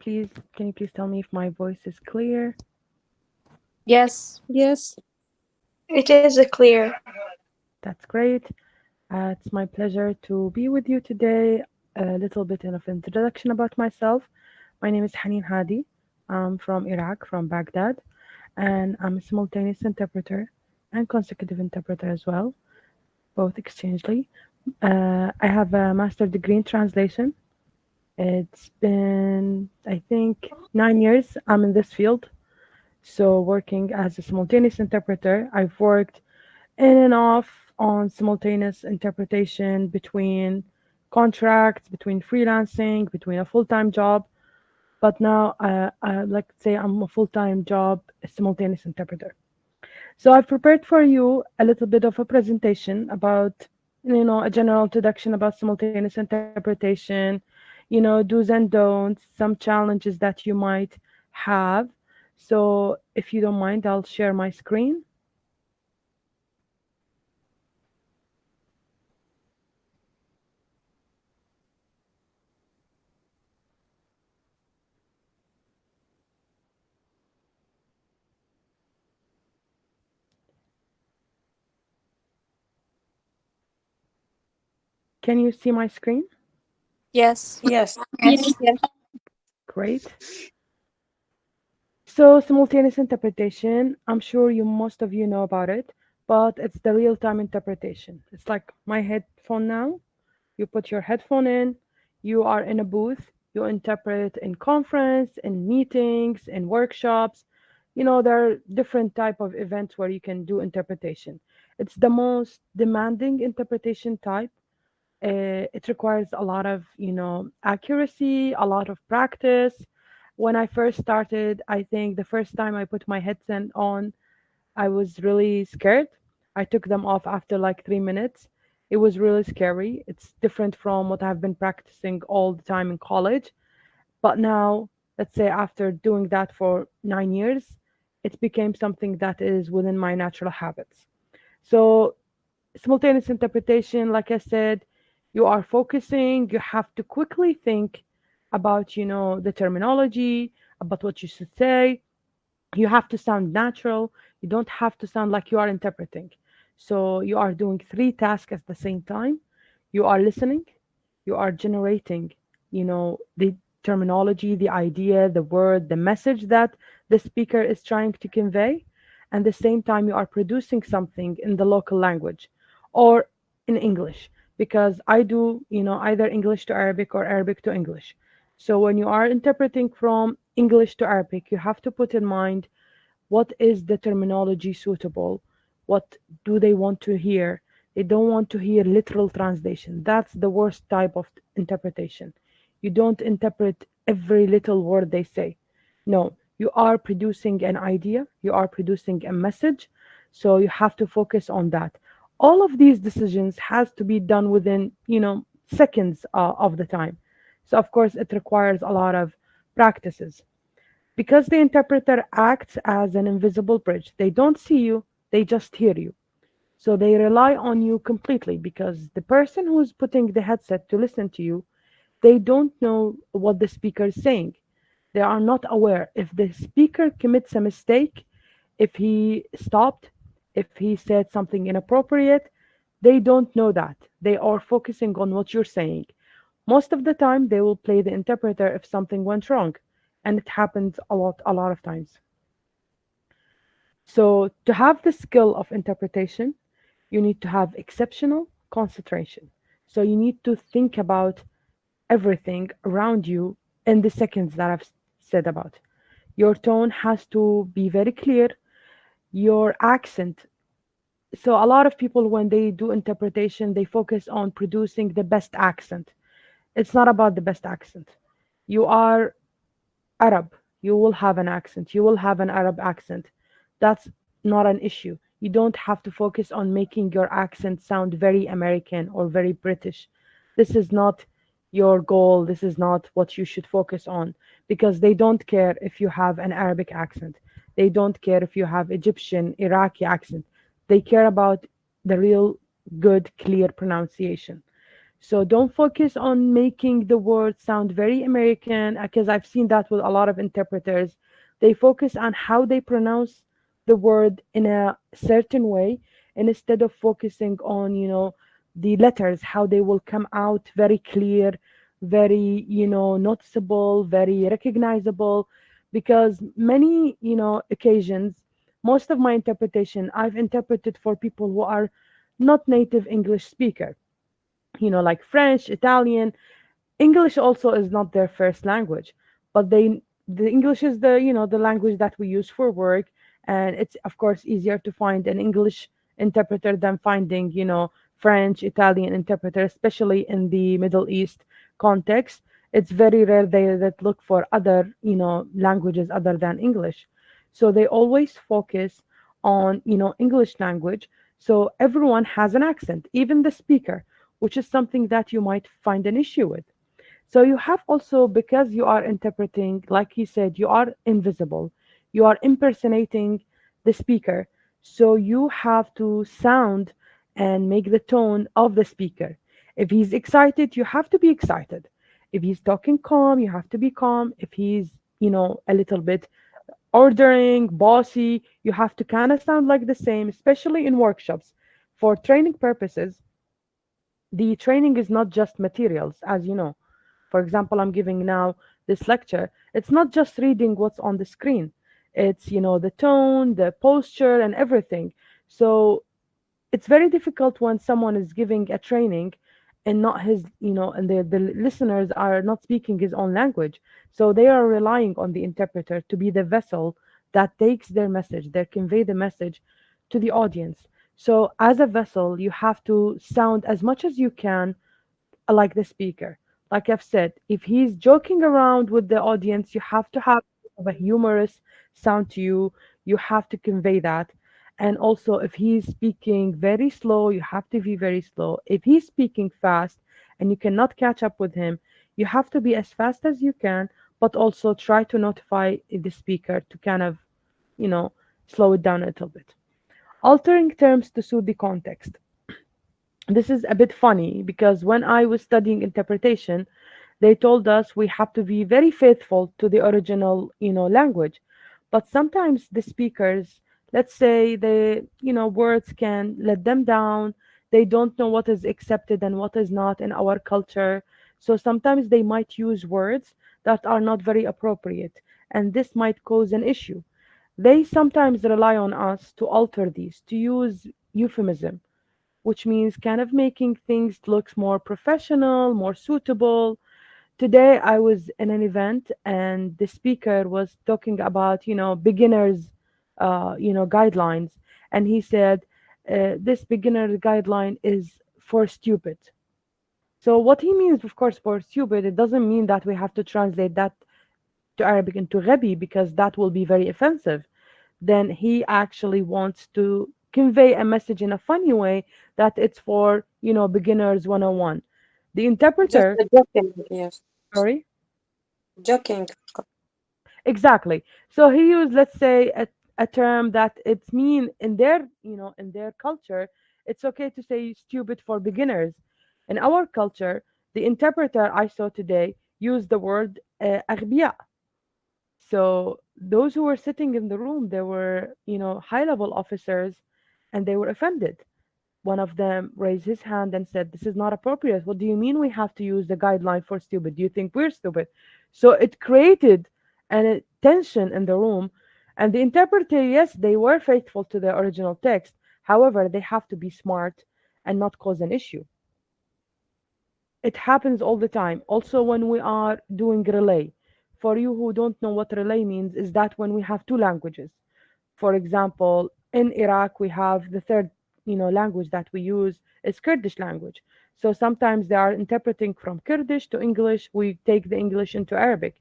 can you please tell me if my voice is clear? Yes. Yes. It is clear. That's great. It's my pleasure to be with you today. A little bit of introduction about myself. My name is Haneen Hadi. I'm from Iraq, from Baghdad, and I'm a simultaneous interpreter and consecutive interpreter as well, both exchangely. I have a master degree in translation. It's been, I think, 9 years I'm in this field. So, working as a simultaneous interpreter, I've worked in and off on simultaneous interpretation between contracts, between freelancing, between a full time job. But now, like say, I'm a full time job simultaneous interpreter. So I've prepared for you a little bit of a presentation about, a general introduction about simultaneous interpretation, do's and don'ts, some challenges that you might have. So if you don't mind, I'll share my screen. Can you see my screen? Yes. Yes. Yes. Great. So simultaneous interpretation, I'm sure most of you know about it, but it's the real-time interpretation. It's like my headphone now. You put your headphone in, you are in a booth, you interpret in conference, in meetings, in workshops. There are different type of events where you can do interpretation. It's the most demanding interpretation type. It requires a lot of, accuracy, a lot of practice. When I first started, I think the first time I put my headset on, I was really scared. I took them off after like 3 minutes. It was really scary. It's different from what I've been practicing all the time in college. But now, let's say after doing that for 9 years, it became something that is within my natural habits. So simultaneous interpretation, like I said, you are focusing, you have to quickly think about, the terminology, about what you should say. You have to sound natural. You don't have to sound like you are interpreting. So you are doing three tasks at the same time. You are listening, you are generating, the terminology, the idea, the word, the message that the speaker is trying to convey. And the same time, you are producing something in the local language or in English, because I do, either English to Arabic or Arabic to English. So when you are interpreting from English to Arabic, you have to put in mind what is the terminology suitable? What do they want to hear? They don't want to hear literal translation. That's the worst type of interpretation. You don't interpret every little word they say. No, you are producing an idea, you are producing a message, so you have to focus on that. All of these decisions has to be done within, seconds of the time. So of course it requires a lot of practices, because the interpreter acts as an invisible bridge. They don't see you, they just hear you. So they rely on you completely, because the person who's putting the headset to listen to you, they don't know what the speaker is saying. They are not aware. If the speaker commits a mistake, if he stopped, if he said something inappropriate, they don't know that. They are focusing on what you're saying. Most of the time, they will play the interpreter if something went wrong, and it happens a lot of times. So, to have the skill of interpretation, you need to have exceptional concentration. So, you need to think about everything around you in the seconds that I've said about. Your tone has to be very clear. Your accent. So, a lot of people, when they do interpretation, they focus on producing the best accent. It's not about the best accent. You are Arab, you will have an accent. You will have an Arab accent. That's not an issue. You don't have to focus on making your accent sound very American or very British. This is not your goal. This is not what you should focus on, because they don't care if you have an Arabic accent. They don't care if you have Egyptian, Iraqi accent. They care about the real good, clear pronunciation. So don't focus on making the word sound very American, because I've seen that with a lot of interpreters. They focus on how they pronounce the word in a certain way, and instead of focusing on, the letters, how they will come out very clear, very, noticeable, very recognizable. Because many, occasions, most of my interpretation, I've interpreted for people who are not native English speaker, like French, Italian. English also is not their first language, but the English is the language that we use for work, and it's of course easier to find an English interpreter than finding, French, Italian interpreter, especially in the Middle East context. It's very rare they that look for other, languages other than English. So they always focus on, English language. So everyone has an accent, even the speaker, which is something that you might find an issue with. So you have also, because you are interpreting, like he said, you are invisible, you are impersonating the speaker. So you have to sound and make the tone of the speaker. If he's excited, you have to be excited. If he's talking calm, you have to be calm. If he's, a little bit ordering, bossy, you have to kind of sound like the same, especially in workshops. For training purposes, the training is not just materials, as you know. For example, I'm giving now this lecture. It's not just reading what's on the screen. It's, the tone, the posture, and everything. So it's very difficult when someone is giving a training and not his, and the listeners are not speaking his own language. So they are relying on the interpreter to be the vessel that takes their message, they convey the message to the audience. So as a vessel, you have to sound as much as you can like the speaker. Like I've said, if he's joking around with the audience, you have to have a humorous sound to you. You have to convey that. And also, if he's speaking very slow, you have to be very slow. If he's speaking fast and you cannot catch up with him, you have to be as fast as you can, but also try to notify the speaker to kind of, you know, slow it down a little bit. Altering terms to suit the context. This is a bit funny because when I was studying interpretation, they told us we have to be very faithful to the original, language. But sometimes the speakers, let's say the, words can let them down. They don't know what is accepted and what is not in our culture. So sometimes they might use words that are not very appropriate, and this might cause an issue. They sometimes rely on us to alter these, to use euphemism, which means kind of making things look more professional, more suitable. Today I was in an event and the speaker was talking about, beginners, guidelines, and he said, this beginner guideline is for stupid. So what he means, of course, for stupid, it doesn't mean that we have to translate that to Arabic into ghabi because that will be very offensive. Then he actually wants to convey a message in a funny way that it's for, beginners 101. The Just interpreter, a joking, yes. sorry, Joking. exactly. So he used, let's say, a term that it's mean in their, in their culture. It's okay to say stupid for beginners. In our culture, the interpreter I saw today used the word أغبياء. So those who were sitting in the room, they were, high level officers, and they were offended. One of them raised his hand and said, "This is not appropriate. What do you mean we have to use the guideline for stupid? Do you think we're stupid?" So it created a tension in the room. And the interpreter, yes, they were faithful to the original text. However, they have to be smart and not cause an issue. It happens all the time. Also, when we are doing relay, for you who don't know what relay means, is that when we have two languages. For example, in Iraq, we have the third, language that we use is Kurdish language. So sometimes they are interpreting from Kurdish to English. We take the English into Arabic.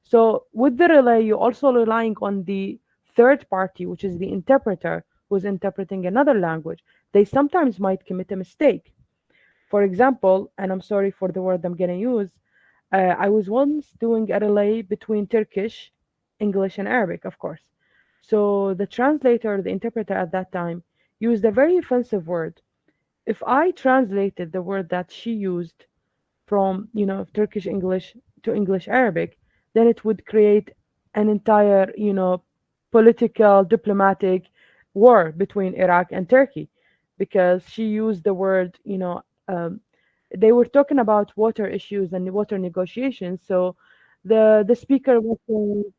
So with the relay, you're also relying on the third party, which is the interpreter, who's interpreting another language. They sometimes might commit a mistake. For example, and I'm sorry for the word I'm going to use, I was once doing a relay between Turkish, English, and Arabic, of course. So the translator, the interpreter at that time, used a very offensive word. if I translated the word that she used from, Turkish English to English Arabic, then it would create an entire, political, diplomatic war between Iraq and Turkey, because she used the word, they were talking about water issues and water negotiations. So the speaker was saying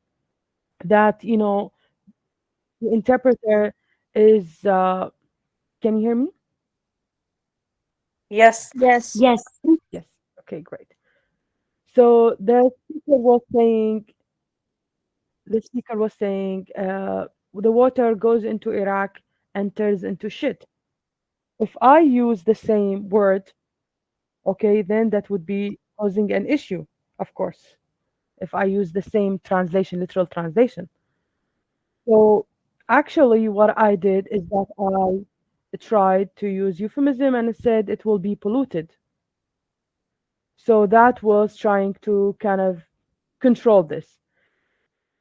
that, the interpreter is, can you hear me? Yes. Yes. Yes. Yes. Okay, great. So the speaker was saying, the water goes into Iraq and turns into shit. If I use the same word, okay, then that would be causing an issue, of course, if I use the same translation, literal translation. So actually, what I did is that I tried to use euphemism and said it will be polluted. So that was trying to kind of control this.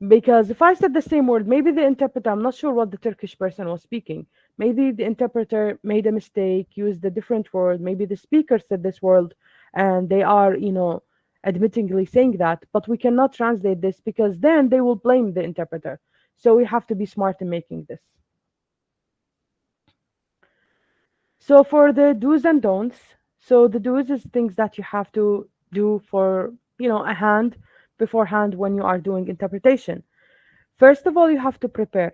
Because if I said the same word, maybe the interpreter, I'm not sure what the Turkish person was speaking. Maybe the interpreter made a mistake, used a different word. Maybe the speaker said this word and they are, admittingly saying that. But we cannot translate this because then they will blame the interpreter. So we have to be smart in making this. So for the do's and don'ts, so the do's is things that you have to do for, a hand beforehand when you are doing interpretation. First of all, you have to prepare.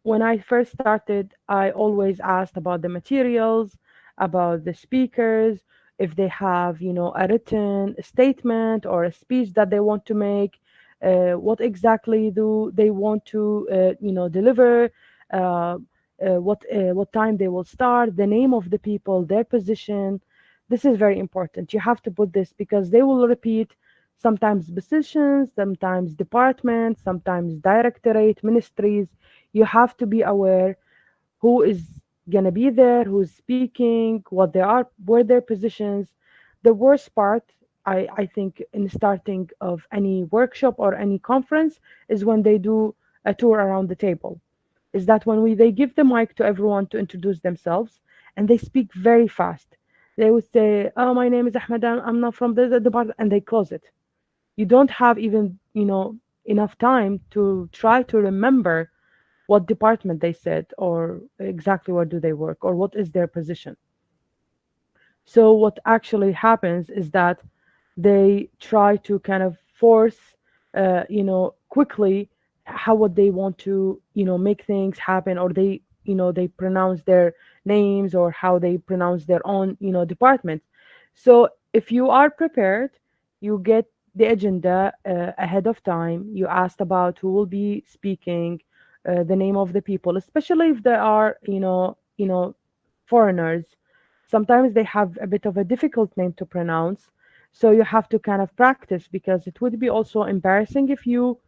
When I first started, I always asked about the materials, about the speakers, if they have, a written statement or a speech that they want to make, what exactly do they want to, deliver, what time they will start, the name of the people, their position. This is very important. You have to put this because they will repeat sometimes positions, sometimes departments, sometimes directorate, ministries. You have to be aware who is gonna be there, who's speaking, what they are, where their positions. The worst part, I think, in starting of any workshop or any conference is when they do a tour around the table. Is that when they give the mic to everyone to introduce themselves and they speak very fast. They would say, "Oh, my name is Ahmed. I'm not from the department," and they close it. You don't have even, enough time to try to remember what department they said or exactly where do they work or what is their position. So what actually happens is that they try to kind of force, quickly how what they want to, make things happen, or they pronounce their names or how they pronounce their own, department. So if you are prepared, you get the agenda ahead of time. You asked about who will be speaking, the name of the people, especially if they are, foreigners. Sometimes they have a bit of a difficult name to pronounce. So you have to kind of practice because it would be also embarrassing if you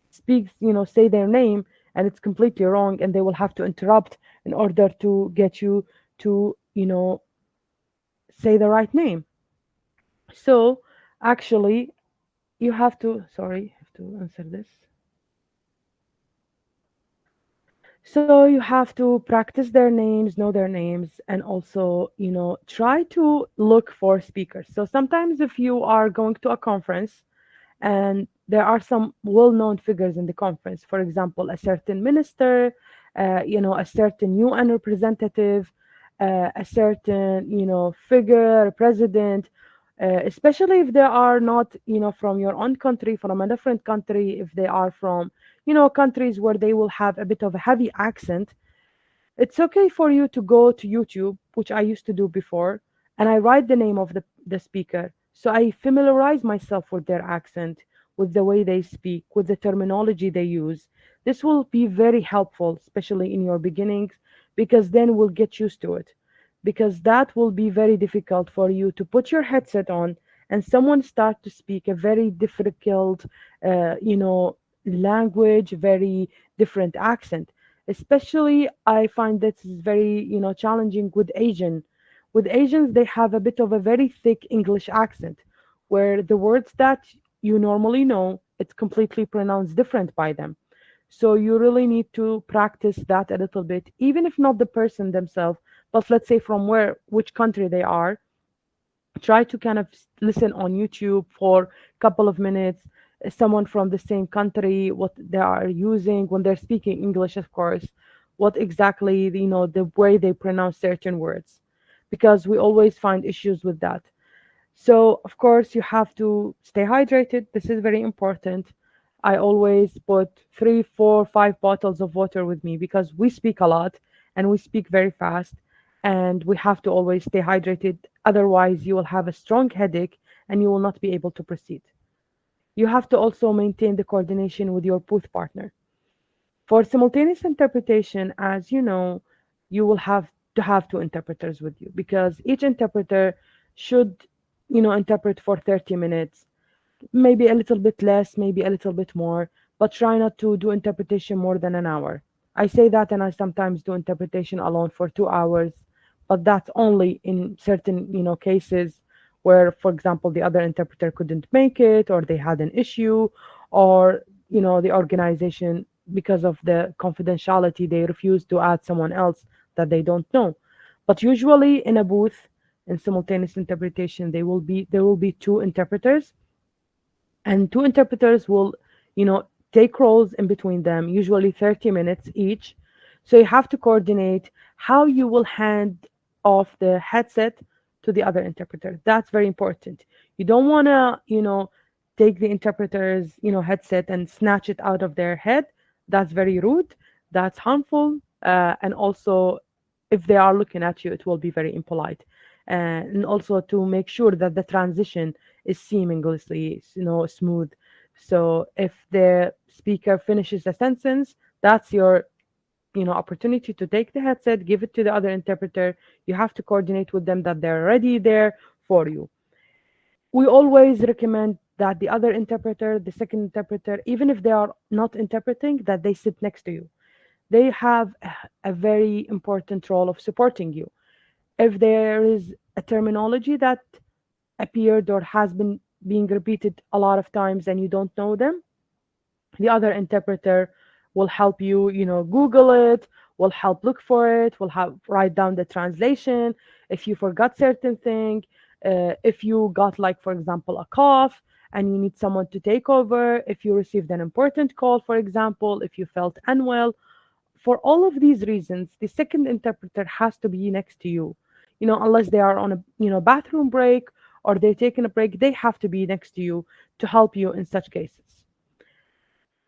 speak, say their name and it's completely wrong and they will have to interrupt in order to get you to, say the right name. So actually, you have to, sorry, I have to answer this. So you have to practice their names, know their names, and also, try to look for speakers. So sometimes if you are going to a conference and there are some well-known figures in the conference, for example, a certain minister, a certain UN representative, a certain, figure, president, especially if they are not, from your own country, from a different country, if they are from, countries where they will have a bit of a heavy accent, it's okay for you to go to YouTube, which I used to do before, and I write the name of the speaker. So I familiarize myself with their accent, with the way they speak, with the terminology they use. This will be very helpful, especially in your beginnings, because then we'll get used to it. Because that will be very difficult for you to put your headset on and someone start to speak a very difficult, language, very different accent. Especially, I find this is very, challenging with Asians. They have a bit of a very thick English accent where the words that you normally know, it's completely pronounced different by them. So you really need to practice that a little bit, even if not the person themselves, but let's say from which country they are. Try to kind of listen on YouTube for a couple of minutes, someone from the same country, what they are using when they're speaking English, of course, what exactly, the way they pronounce certain words, because we always find issues with that. So, of course, you have to stay hydrated. This is very important. I always put 3, 4, 5 bottles of water with me because we speak a lot and we speak very fast, and we have to always stay hydrated. Otherwise, you will have a strong headache and you will not be able to proceed. You have to also maintain the coordination with your booth partner. For simultaneous interpretation, as you know, you will have to have two interpreters with you because each interpreter should, interpret for 30 minutes, maybe a little bit less, maybe a little bit more, but try not to do interpretation more than an hour. I say that, and I sometimes do interpretation alone for 2 hours, but that's only in certain, cases where, for example, the other interpreter couldn't make it, or they had an issue, or, the organization, because of the confidentiality, they refuse to add someone else that they don't know. But usually in a booth, in simultaneous interpretation, there will be two interpreters, and two interpreters will, take roles in between them, usually 30 minutes each. So you have to coordinate how you will hand off the headset to the other interpreter. That's very important. You don't want to, take the interpreter's, headset and snatch it out of their head. That's very rude. That's harmful. And also, if they are looking at you, it will be very impolite. And also to make sure that the transition is seamlessly, smooth. So if the speaker finishes a sentence, that's your, opportunity to take the headset, give it to the other interpreter. You have to coordinate with them that they're already there for you. We always recommend that the other interpreter, the second interpreter, even if they are not interpreting, that they sit next to you. They have a very important role of supporting you. If there is a terminology that appeared or has been being repeated a lot of times and you don't know them, the other interpreter will help you, Google it, will help look for it, will help write down the translation. If you forgot certain thing, if you got, like, for example, a cough and you need someone to take over, if you received an important call, for example, if you felt unwell, for all of these reasons, the second interpreter has to be next to you. Unless they are on a, bathroom break or they're taking a break, they have to be next to you to help you in such cases.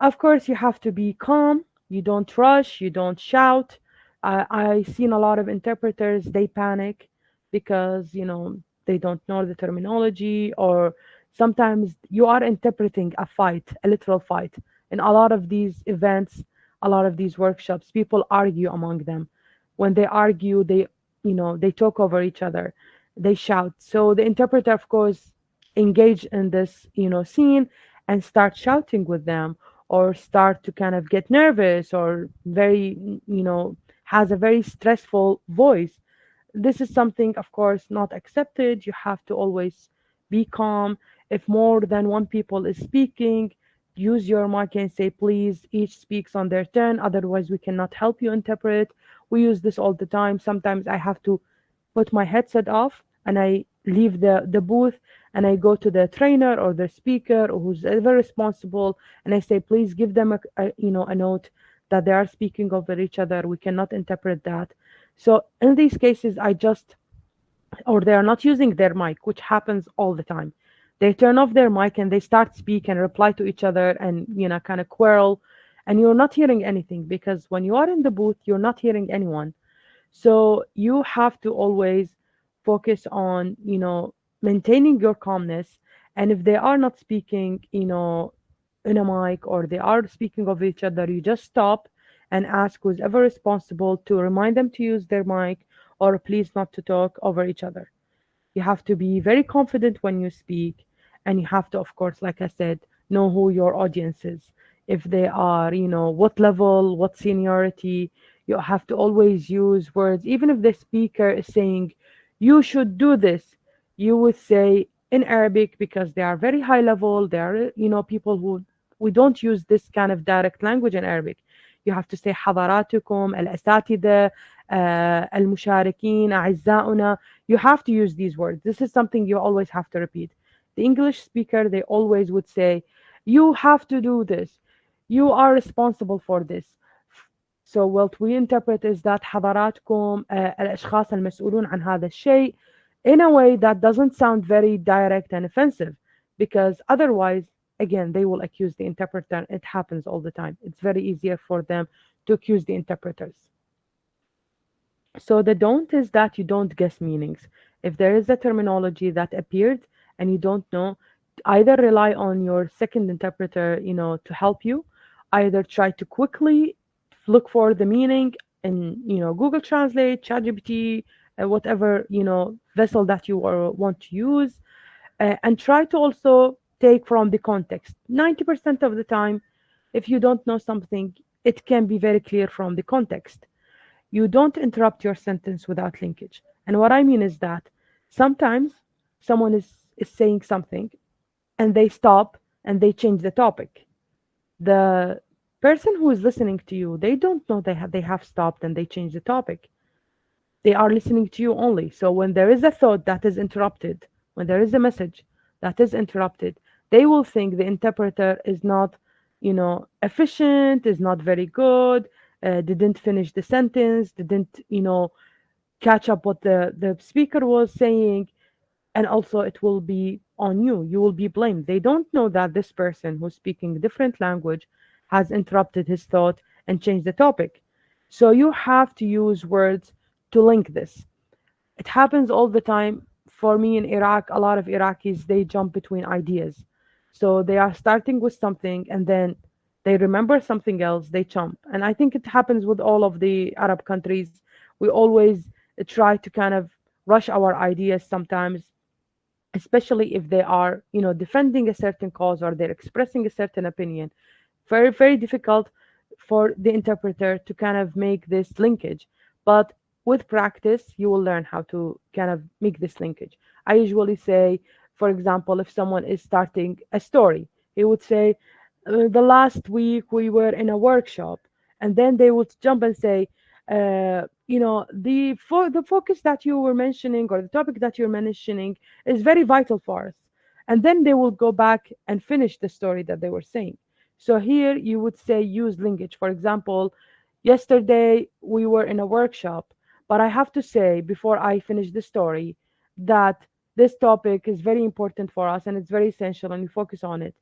Of course, you have to be calm. You don't rush. You don't shout. I've seen a lot of interpreters, they panic because, they don't know the terminology, or sometimes you are interpreting a fight, a literal fight. In a lot of these events, a lot of these workshops, people argue among them. When they argue, they talk over each other, they shout. So the interpreter, of course, engage in this, scene and start shouting with them, or start to kind of get nervous, or very, has a very stressful voice. This is something, of course, not accepted. You have to always be calm. If more than one people is speaking, use your mic and say, please, each speaks on their turn. Otherwise, we cannot help you interpret. We use this all the time. Sometimes I have to put my headset off and I leave the booth and I go to the trainer or the speaker or who's ever responsible, and I say, please give them a note that they are speaking over each other. We cannot interpret that. So in these cases, or they are not using their mic, which happens all the time. They turn off their mic and they start speak and reply to each other and, kind of quarrel, and you're not hearing anything because when you are in the booth, you're not hearing anyone. So you have to always focus on, maintaining your calmness. And if they are not speaking, in a mic, or they are speaking of each other, you just stop and ask who's ever responsible to remind them to use their mic, or please not to talk over each other. You have to be very confident when you speak, and you have to, of course, like I said, know who your audience is. If they are, what level, what seniority. You have to always use words. Even if the speaker is saying, you should do this, you would say in Arabic, because they are very high level. They are, people who, we don't use this kind of direct language in Arabic. You have to say حضراتكم الأساتذة المشاركين أعزائنا. You have to use these words. This is something you always have to repeat. The English speaker, they always would say, you have to do this. You are responsible for this. So what we interpret is that حضراتكم الأشخاص المسؤولون عن هذا الشيء, in a way that doesn't sound very direct and offensive, because otherwise, again, they will accuse the interpreter. It happens all the time. It's very easier for them to accuse the interpreters. So the don't is that you don't guess meanings. If there is a terminology that appeared and you don't know, either rely on your second interpreter, to help you. Either try to quickly look for the meaning in, Google Translate, ChatGPT, whatever, vessel that you want to use, and try to also take from the context. 90% of the time, if you don't know something, it can be very clear from the context. You don't interrupt your sentence without linkage. And what I mean is that sometimes someone is saying something and they stop and they change the topic. The person who is listening to you, they don't know they have stopped and they changed the topic. They are listening to you only. So when there is a thought that is interrupted, when there is a message that is interrupted, they will think the interpreter is not, efficient, is not very good, didn't finish the sentence, didn't, catch up what the speaker was saying. And also it will be on you. You will be blamed. They don't know that this person who's speaking a different language has interrupted his thought and changed the topic. So you have to use words to link this. It happens all the time. For me in Iraq, a lot of Iraqis, they jump between ideas. So they are starting with something and then they remember something else, they jump. And I think it happens with all of the Arab countries. We always try to kind of rush our ideas sometimes, especially if they are, defending a certain cause or they're expressing a certain opinion. Very, very difficult for the interpreter to kind of make this linkage. But with practice, you will learn how to kind of make this linkage. I usually say, for example, if someone is starting a story, he would say, the last week we were in a workshop, and then they would jump and say, the focus that you were mentioning or the topic that you're mentioning is very vital for us. And then they will go back and finish the story that they were saying. So here you would say use linkage. For example, yesterday we were in a workshop, but I have to say before I finish the story that this topic is very important for us and it's very essential and we focus on it.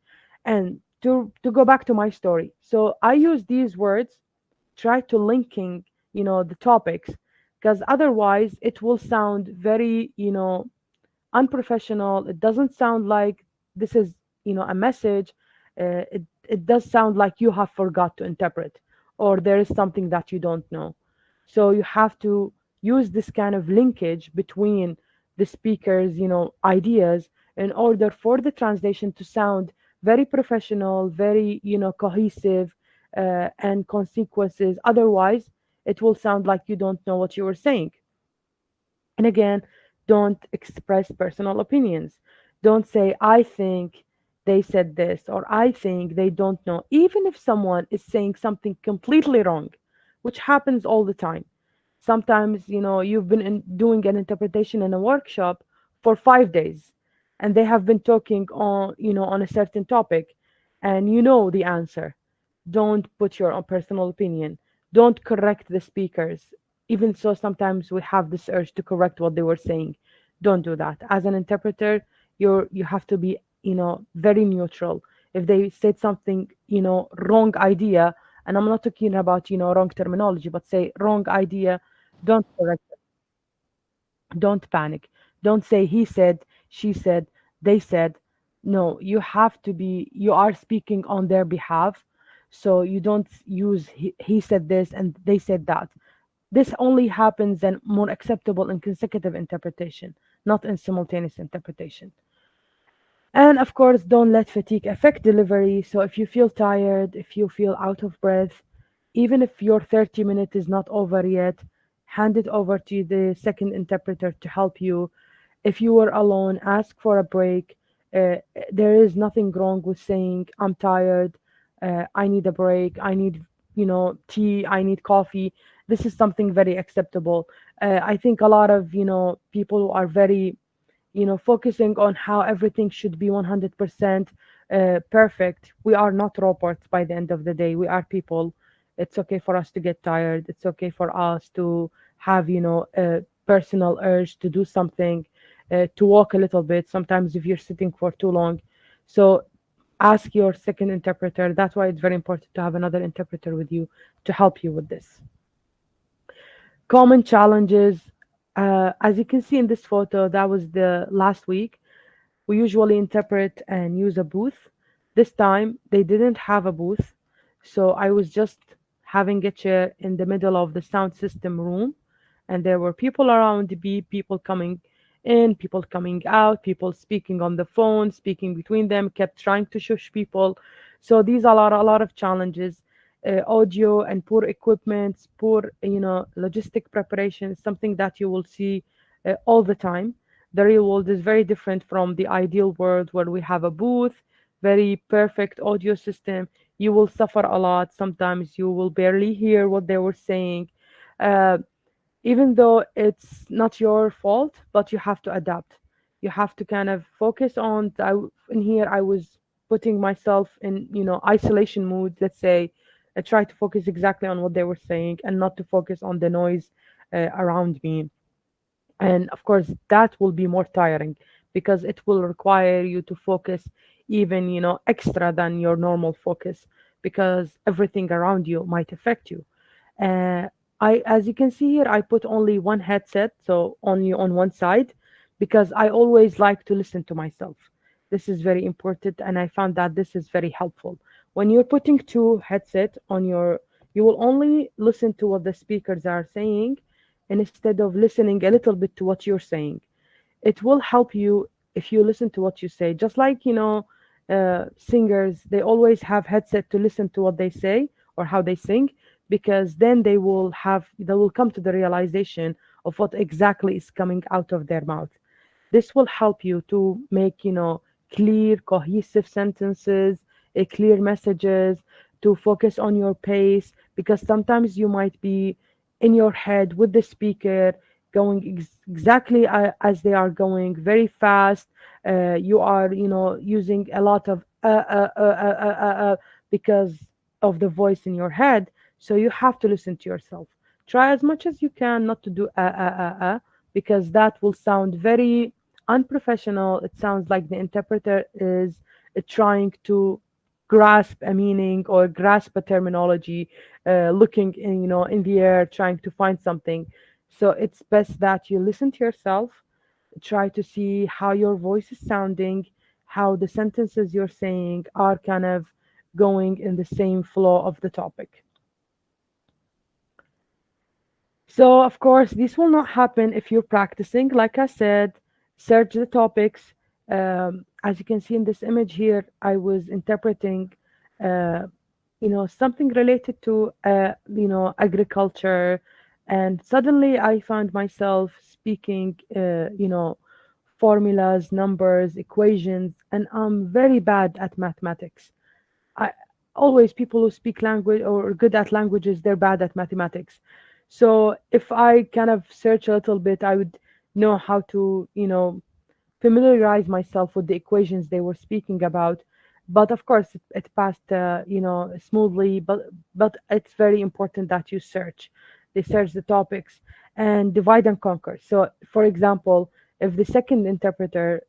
And to go back to my story. So I use these words, try to linking, the topics, because otherwise it will sound very, unprofessional. It doesn't sound like this is, a message. It does sound like you have forgot to interpret or there is something that you don't know. So you have to use this kind of linkage between the speaker's, ideas in order for the translation to sound very professional, very, cohesive, and consequences. Otherwise, it will sound like you don't know what you were saying. And again, don't express personal opinions. Don't say, I think they said this, or I think they don't know. Even if someone is saying something completely wrong, which happens all the time. Sometimes, you've been doing an interpretation in a workshop for 5 days, and they have been talking on, on a certain topic, and you know the answer. Don't put your own personal opinion. Don't correct the speakers. Even so, sometimes we have this urge to correct what they were saying. Don't do that. As an interpreter, you have to be, very neutral. If they said something, wrong idea, and I'm not talking about, wrong terminology, but say wrong idea, don't correct it. Don't panic. Don't say he said, she said, they said. No, you are speaking on their behalf. So you don't use he said this and they said that. This only happens in more acceptable and consecutive interpretation, not in simultaneous interpretation. And of course, don't let fatigue affect delivery. So if you feel tired, if you feel out of breath, even if your 30 minutes is not over yet, hand it over to the second interpreter to help you. If you were alone, ask for a break. There is nothing wrong with saying, I'm tired, I need a break, I need, tea, I need coffee. this is something very acceptable. I think a lot of, people who are very, focusing on how everything should be 100% perfect. We are not robots by the end of the day. We are people. It's okay for us to get tired. It's okay for us to have, a personal urge to do something, to walk a little bit. Sometimes if you're sitting for too long. So ask your second interpreter. That's why it's very important to have another interpreter with you to help you with this. Common challenges. As you can see in this photo, that was the last week. We usually interpret and use a booth. This time they didn't have a booth, so I was just having a chair in the middle of the sound system room, and there were people around me, people coming in, people coming out, people speaking on the phone, speaking between them, kept trying to shush people. So these are a lot of challenges. Audio and poor equipment, poor, logistic preparation is something that you will see all the time. The real world is very different from the ideal world where we have a booth, very perfect audio system. You will suffer a lot. Sometimes you will barely hear what they were saying. Uh, Even though it's not your fault, but you have to adapt. You have to kind of focus on. In here, I was putting myself in, isolation mood. Let's say, I try to focus exactly on what they were saying and not to focus on the noise around me. And of course, that will be more tiring because it will require you to focus even, extra than your normal focus because everything around you might affect you. Uh, as you can see here, I put only one headset, so only on one side, because I always like to listen to myself. This is very important, and I found that this is very helpful. When you're putting two headset on you will only listen to what the speakers are saying instead of listening a little bit to what you're saying. It will help you if you listen to what you say. Just like, singers, they always have headset to listen to what they say or how they sing, because then they will come to the realization of what exactly is coming out of their mouth. This will help you to make, clear, cohesive sentences, clear messages, to focus on your pace, because sometimes you might be in your head with the speaker going exactly as they are going very fast. You are, using a lot of because of the voice in your head. So you have to listen to yourself. Try as much as you can not to do because that will sound very unprofessional. It sounds like the interpreter is trying to grasp a meaning or grasp a terminology, looking in, in the air, trying to find something. So it's best that you listen to yourself, try to see how your voice is sounding, how the sentences you're saying are kind of going in the same flow of the topic. So, of course, this will not happen if you're practicing. Like I said, search the topics. As you can see in this image here, I was interpreting, something related to, agriculture. And suddenly I found myself speaking, formulas, numbers, equations, and I'm very bad at mathematics. I always people who speak language or are good at languages, they're bad at mathematics. So if I kind of search a little bit, I would know how to, familiarize myself with the equations they were speaking about. But of course, it passed, smoothly. But it's very important that you search. They search the topics and divide and conquer. So, for example, if the second interpreter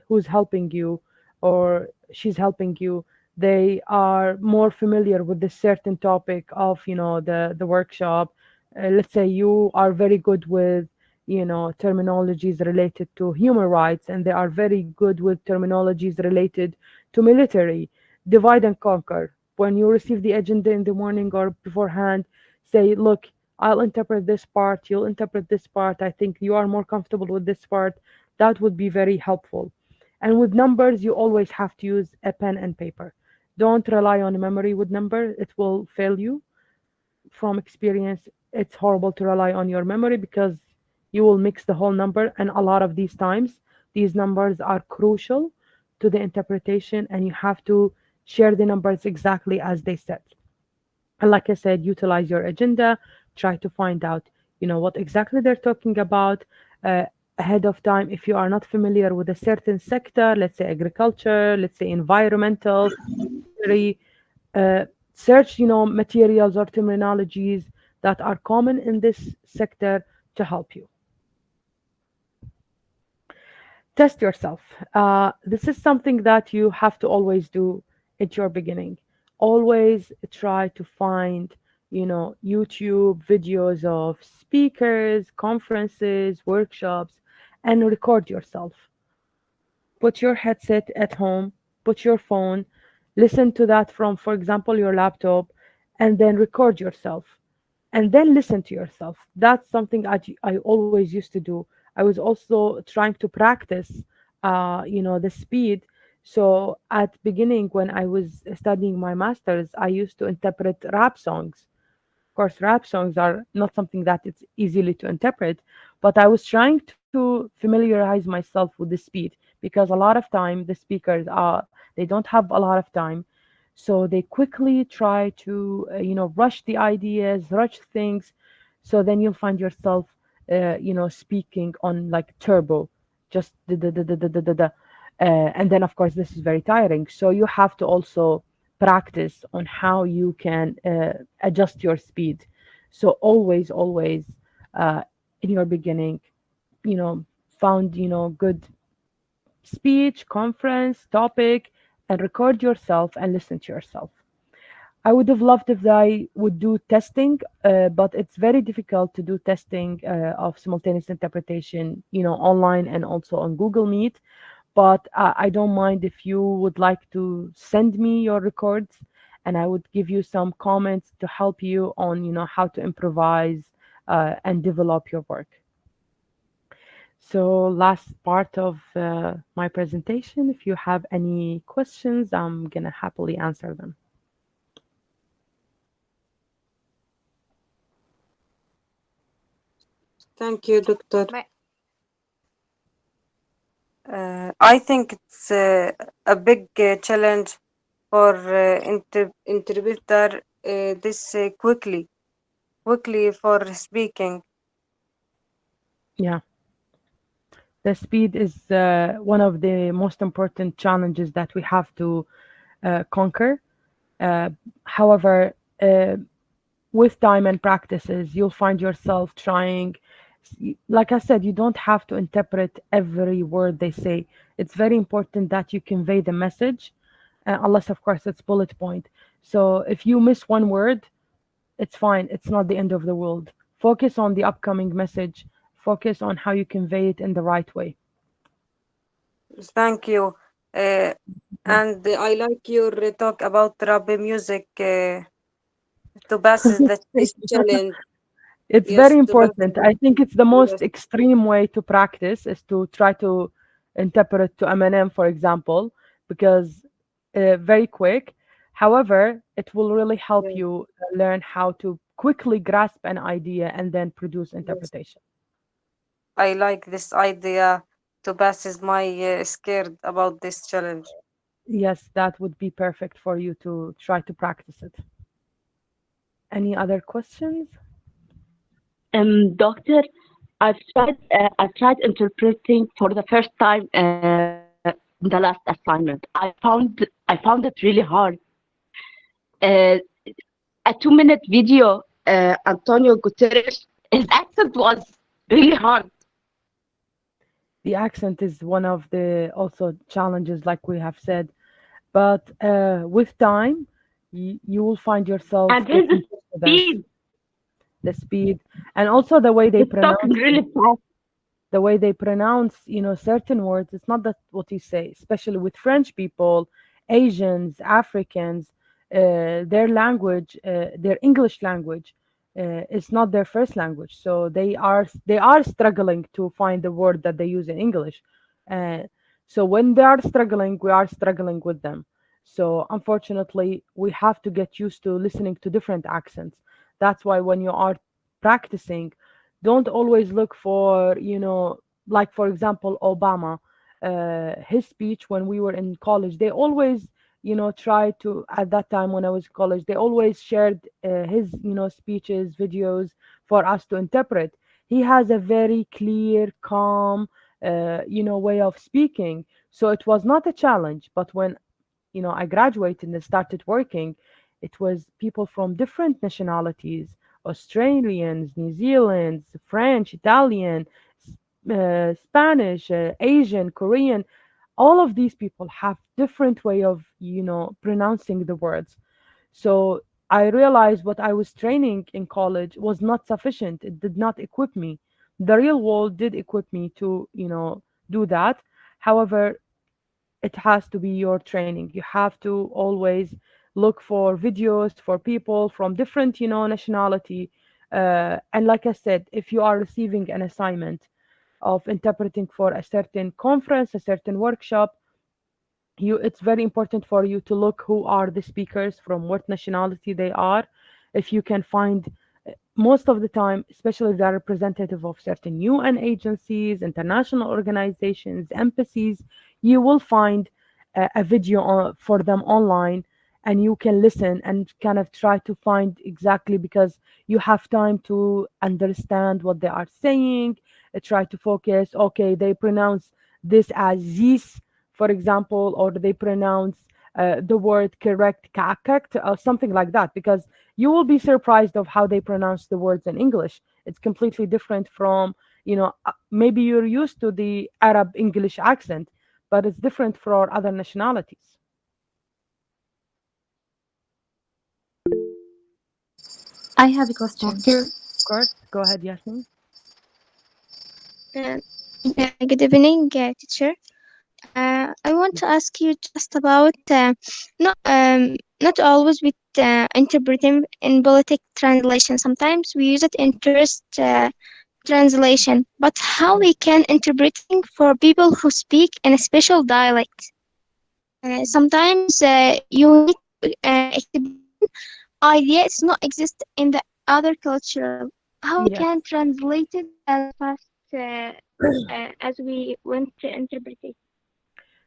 who's helping you or she's helping you, they are more familiar with the certain topic of, the workshop. Let's say you are very good with, terminologies related to human rights, and they are very good with terminologies related to military. Divide and conquer. When you receive the agenda in the morning or beforehand, say, look, I'll interpret this part, you'll interpret this part. I think you are more comfortable with this part. That would be very helpful. And with numbers, you always have to use a pen and paper. Don't rely on memory with number, it will fail you. From experience, it's horrible to rely on your memory because you will mix the whole number. And a lot of these times, these numbers are crucial to the interpretation, and you have to share the numbers exactly as they said. And like I said, utilize your agenda, try to find out, what exactly they're talking about uh, ahead of time. If you are not familiar with a certain sector, let's say agriculture, let's say environmental, history, uh, search, materials or terminologies that are common in this sector to help you. Test yourself. This is something that you have to always do at your beginning. Always try to find, YouTube videos of speakers, conferences, workshops, and record yourself. Put your headset at home, put your phone, listen to that from, for example, your laptop, and then record yourself and then listen to yourself. That's something I always used to do. I was also trying to practice, the speed. So at beginning, when I was studying my master's, I used to interpret rap songs. Of course, rap songs are not something that it's easily to interpret, but I was trying to familiarize myself with the speed because a lot of time the speakers they don't have a lot of time, so they quickly try to rush the ideas, rush things. So then you'll find yourself speaking on like turbo, just the. And then of course this is very tiring, so you have to also practice on how you can adjust your speed. So always in your beginning, found good speech, conference, topic, and record yourself and listen to yourself. I would have loved if I would do testing, but it's very difficult to do testing of simultaneous interpretation, online and also on Google Meet. But I don't mind if you would like to send me your records, and I would give you some comments to help you on, how to improvise and develop your work. So last part of my presentation, if you have any questions, I'm gonna happily answer them. Thank you, Doctor. Ma- I think it's a big challenge for interpreter this quickly for speaking. Yeah, the speed is one of the most important challenges that we have to conquer. However, with time and practices, you'll find yourself trying. Like I said, you don't have to interpret every word they say. It's very important that you convey the message, unless, of course, it's bullet point. So if you miss one word, it's fine. It's not the end of the world. Focus on the upcoming message. Focus on how you convey it in the right way. Thank you. And I like your talk about rap music to pass this challenge. It's Yes, very to pass. important. I think it's the most Yes, extreme way to practice is to try to interpret to Eminem, for example, because very quick. However, it will really help yes, you learn how to quickly grasp an idea and then produce yes. interpretation. I like this idea to pass my scared about this challenge. Yes, that would be perfect for you to try to practice it. Any other questions? Doctor, I've tried interpreting for the first time in the last assignment. I found it really hard. Uh, a 2 minute video, Antonio Guterres, his accent was really hard. The accent is one of the also challenges, like we have said, but with time, you will find yourself And his getting confidence, speed, the speed, and also the way they he's talking pronounce really fast. certain words. It's not that what you say, especially with French people, Asians, Africans, their language, their English language, is not their first language, so they are struggling to find the word that they use in English. uh, so when they are struggling, we are struggling with them. So unfortunately, we have to get used to listening to different accents. That's why when you are practicing, don't always look for, like for example, Obama, his speech when we were in college, they always try to, at that time when I was in college, they always shared his, speeches, videos for us to interpret. He has a very clear, calm, way of speaking. So it was not a challenge. But when, I graduated and started working, it was people from different nationalities, Australians, New Zealanders, French, Italian, Spanish, Asian, Korean. All of these people have different way of, pronouncing the words. So I realized what I was training in college was not sufficient. It did not equip me. The real world did equip me to, do that. However, it has to be your training. You have to always look for videos for people from different, nationality. And like I said, if you are receiving an assignment of interpreting for a certain conference, a certain workshop, it's very important for you to look who are the speakers, from what nationality they are. If you can find, most of the time, especially if they're representative of certain UN agencies, international organizations, embassies, you will find a video for them online, and you can listen and kind of try to find exactly, because you have time to understand what they are saying. Try to focus. Okay, they pronounce this as this, for example, or they pronounce the word correct, correct, or something like that, because you will be surprised of how they pronounce the words in English. It's completely different from, maybe you're used to the Arab English accent, but it's different for other nationalities. I have a question. Okay, of course. Go ahead, Yasmin. Good evening, teacher. I want to ask you just about not always with interpreting in politic translation. Sometimes we use it in tourist translation, but how we can interpreting for people who speak in a special dialect? Sometimes you need to explain idea it's not exist in the other culture. How we Yes. can translate it as fast as we want to interpret it?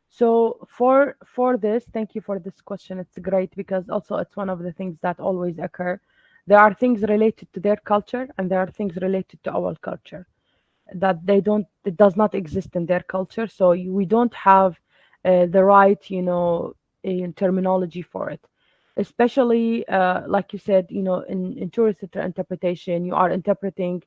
So for this, thank you for this question. It's great because also it's one of the things that always occur. There are things related to their culture and there are things related to our culture that it does not exist in their culture. So we don't have the right, terminology for it. Especially, like you said, in tourist interpretation, you are interpreting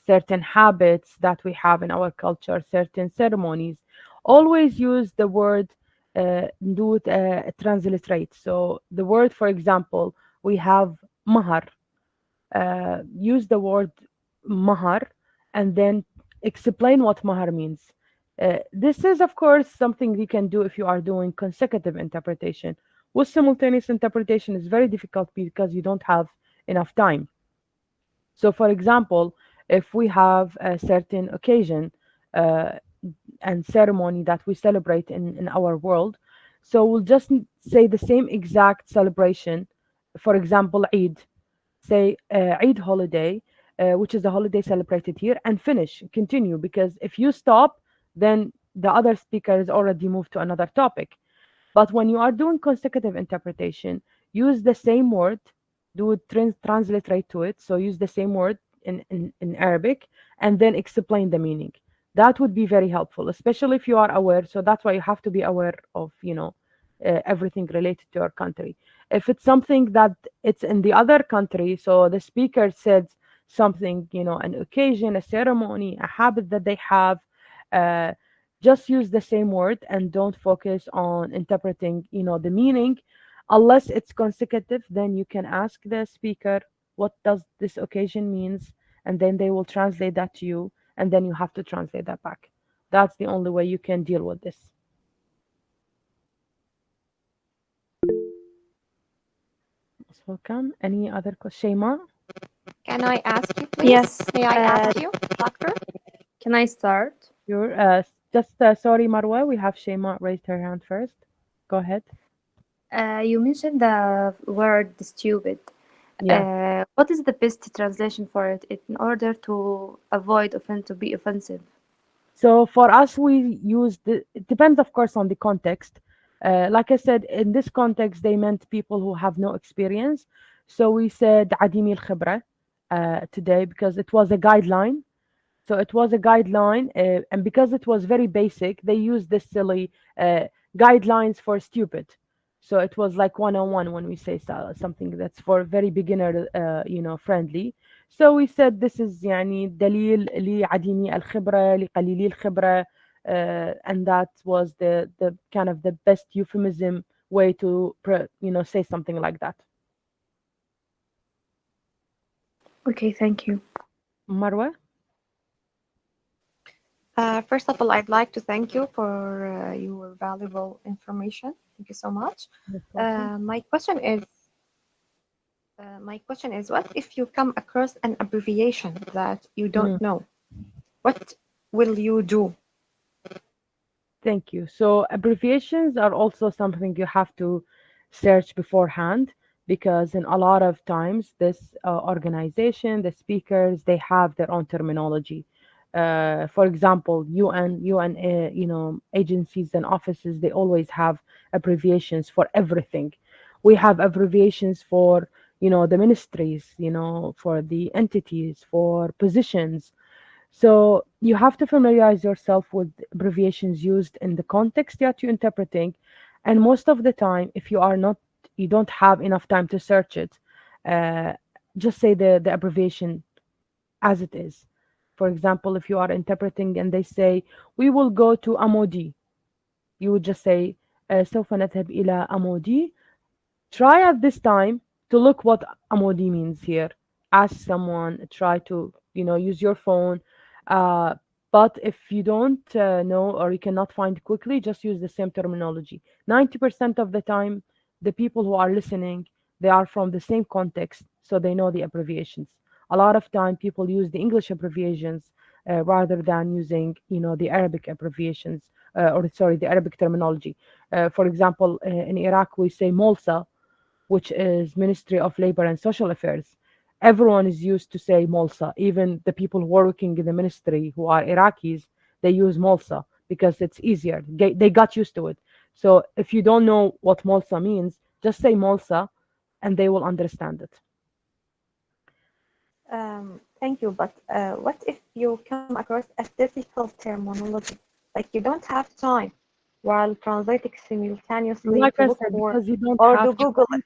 certain habits that we have in our culture, certain ceremonies. Always use the word, do it, transliterate. So the word, for example, we have mahar. Use the word mahar and then explain what mahar means. This is, of course, something you can do if you are doing consecutive interpretation. With simultaneous interpretation, it's very difficult because you don't have enough time. So, for example, if we have a certain occasion uh, and ceremony that we celebrate in our world, so we'll just say the same exact celebration. For example, Eid, say Eid holiday, which is a holiday celebrated here, and finish, continue, because if you stop, then the other speaker is already moved to another topic. But when you are doing consecutive interpretation, use the same word, do it transliterate to it. So use the same word in Arabic and then explain the meaning. That would be very helpful, especially if you are aware. So that's why you have to be aware of, everything related to your country. If it's something that it's in the other country, so the speaker said something, an occasion, a ceremony, a habit that they have, uh, just use the same word and don't focus on interpreting, the meaning. Unless it's consecutive, then you can ask the speaker, what does this occasion means? And then they will translate that to you, and then you have to translate that back. That's the only way you can deal with this. Welcome. Any other question? Shema? Can I ask you, please? Yes. May I ask you, doctor? Can I start? You're sorry, Marwa, we have Shema raised her hand first. Go ahead. You mentioned the word stupid. Yeah. What is the best translation for it in order to avoid to be offensive? So for us, we use it depends, of course, on the context. Like I said, in this context, they meant people who have no experience. So we said عديمي الخبرة today because it was a guideline. So it was a guideline, and because it was very basic, they used this silly guidelines for stupid. So it was like 101 when we say something that's for very beginner, friendly. So we said this is يعني دليل لعديمي الخبرة لقليلي الخبرة, and that was the kind of the best euphemism way to say something like that. Okay, thank you. Marwa? First of all, I'd like to thank you for your valuable information. Thank you so much. My question is, what if you come across an abbreviation that you don't know? What will you do? Thank you. So abbreviations are also something you have to search beforehand because in a lot of times this organization, the speakers, they have their own terminology. For example, UN, agencies and offices, they always have abbreviations for everything. We have abbreviations for, the ministries, for the entities, for positions. So you have to familiarize yourself with abbreviations used in the context that you're interpreting. And most of the time, if you don't have enough time to search it, uh, just say the abbreviation as it is. For example, if you are interpreting and they say, we will go to Amodi, you would just say, سوف نذهب إلى أمودي. Try at this time to look what Amodi means here. Ask someone, try to, use your phone. But if you don't know or you cannot find quickly, just use the same terminology. 90% of the time, the people who are listening, they are from the same context, so they know the abbreviations. A lot of time, people use the English abbreviations rather than using, the Arabic abbreviations, the Arabic terminology. For example, in Iraq, we say MOLSA, which is Ministry of Labor and Social Affairs. Everyone is used to say MOLSA. Even the people working in the ministry who are Iraqis, they use MOLSA because it's easier. They got used to it. So if you don't know what MOLSA means, just say MOLSA and they will understand it. Thank you, but what if you come across a difficult terminology? Like you don't have time while translating simultaneously Like to I look said, for because you don't or have to Google time, it.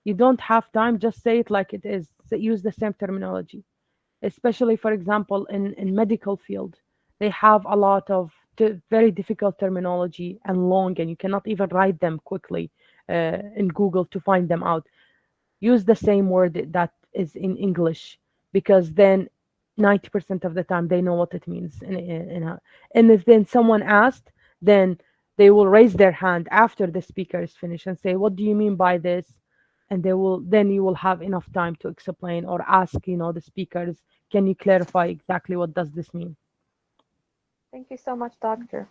you don't have time, just say it like it is. Use the same terminology. Especially, for example, in medical field, they have a lot of very difficult terminology and long, and you cannot even write them quickly in Google to find them out. Use the same word that is in English because then 90% of the time they know what it means. And if then someone asked, then they will raise their hand after the speaker is finished and say, what do you mean by this? And then you will have enough time to explain or ask, the speakers, can you clarify exactly what does this mean? Thank you so much, Doctor.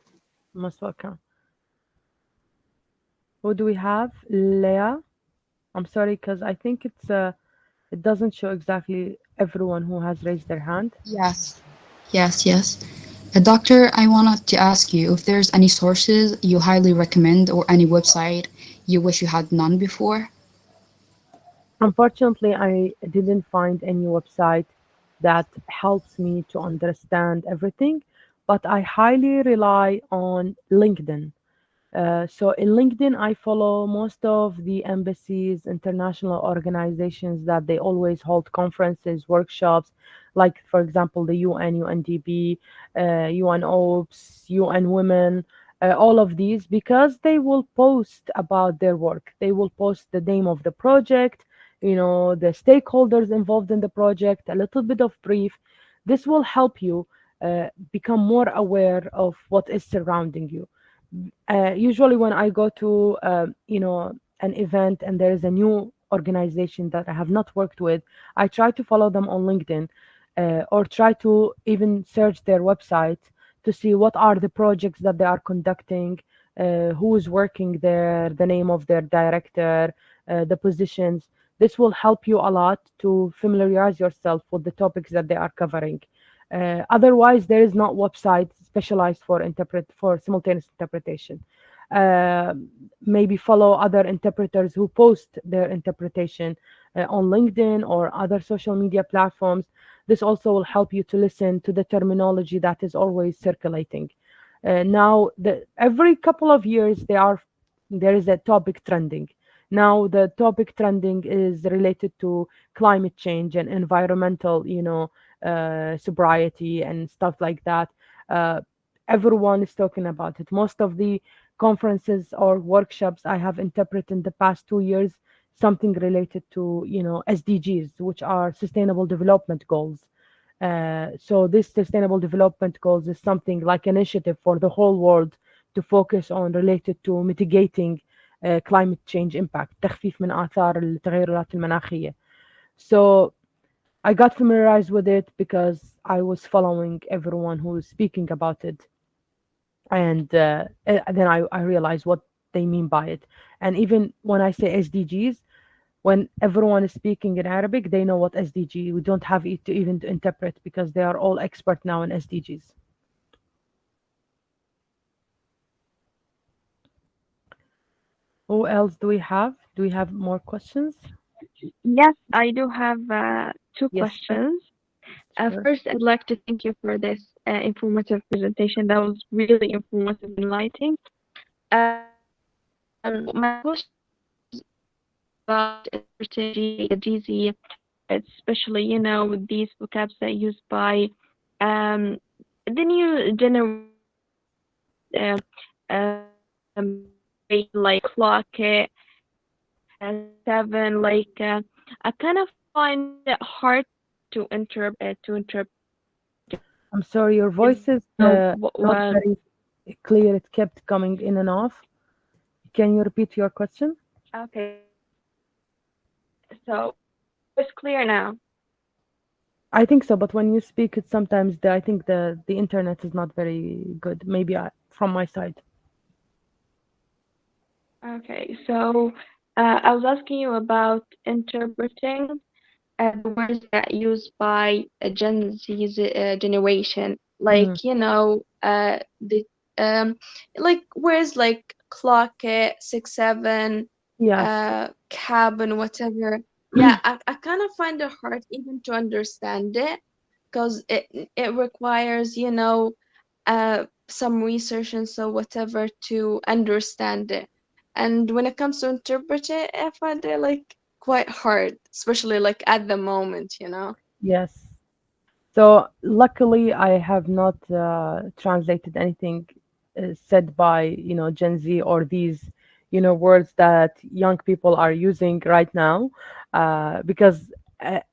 Most welcome. Who do we have? Leah? I'm sorry, because I think it doesn't show exactly everyone who has raised their hand. Yes, yes. Doctor, I wanted to ask you if there's any sources you highly recommend or any website you wish you had none before. Unfortunately, I didn't find any website that helps me to understand everything, but I highly rely on LinkedIn. So in LinkedIn, I follow most of the embassies, international organizations that they always hold conferences, workshops, like for example the UN, UNDP, UN OPS, UN Women, all of these, because they will post about their work. They will post the name of the project, the stakeholders involved in the project, a little bit of brief. This will help you become more aware of what is surrounding you. Usually when I go to an event and there is a new organization that I have not worked with, I try to follow them on LinkedIn or try to even search their website to see what are the projects that they are conducting, who is working there, the name of their director, the positions. This will help you a lot to familiarize yourself with the topics that they are covering. Otherwise, there is not website specialized for simultaneous interpretation. maybe follow other interpreters who post their interpretation on LinkedIn or other social media platforms. This also will help you to listen to the terminology that is always circulating. Now, every couple of years, there is a topic trending. Now, the topic trending is related to climate change and environmental, sobriety and stuff like that. Everyone is talking about it. Most of the conferences or workshops I have interpreted in the past 2 years, something related to, SDGs, which are Sustainable Development Goals. So this Sustainable Development Goals is something like initiative for the whole world to focus on related to mitigating climate change impact, تخفيف من آثار التغيرات المناخية. So I got familiarized with it because I was following everyone who was speaking about it. And then I realized what they mean by it. And even when I say SDGs, when everyone is speaking in Arabic, they know what SDG. We don't have it to even to interpret because they are all expert now in SDGs. Who else do we have? Do we have more questions? Yes, I do have two Yes, questions. sure. First, I'd like to thank you for this informative presentation. That was really informative and enlightening. My question is about interpreting the GZ, especially, with these vocabs that are used by the new generation, like clock, seven, I kind of find it hard to interpret. I'm sorry, your voice is not very clear. It kept coming in and off. Can you repeat your question? Okay. So it's clear now. I think so, but when you speak, it sometimes I think the internet is not very good. Maybe from my side. Okay, so I was asking you about interpreting the words that used by a Gen Z generation, like the like words like clock, 6, 7, Yes. cabin, whatever. Yeah, I kind of find it hard even to understand it because it requires some research and so whatever to understand it. And when it comes to interpret it, I find it quite hard, especially at the moment. Yes. So luckily, I have not translated anything said by Gen Z or these words that young people are using right now, because